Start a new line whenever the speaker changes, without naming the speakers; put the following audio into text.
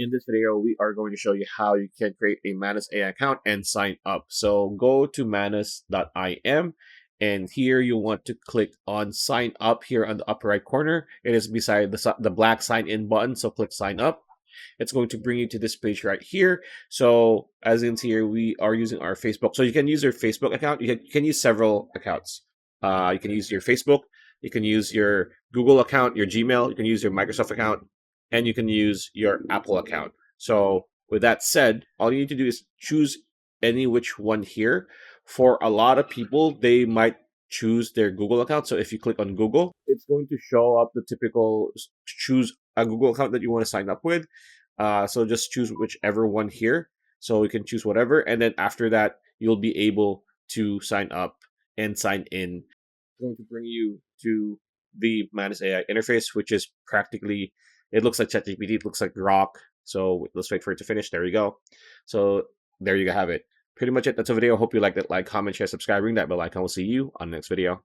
In this video, we are going to show you how you can create a Manus AI account and sign up. So go to manus.im, and here you want to click on sign up here on the upper right corner. It is beside the black sign in button, so click sign up. It's going to bring you to this page right here. So as you can see here, we are using our Facebook. So you can use your Facebook account. You can use several accounts. You can use your Facebook. You can use your Google account, your Gmail. You can use your Microsoft account, and you can use your Apple account. So with that said, all you need to do is choose any which one here. For a lot of people, they might choose their Google account. So if you click on Google, it's going to show up the typical choose a Google account that you want to sign up with. So just choose whichever one here. So you can choose whatever. And then after that, you'll be able to sign up and sign in. It's going to bring you to the Manus AI interface, which is practically, it looks like ChatGPT, it looks like Grok. So let's wait for it to finish. There you go. So there you have it. Pretty much it. That's a video. Hope you liked it. Like, comment, share, subscribe, ring that bell icon. We'll see you on the next video.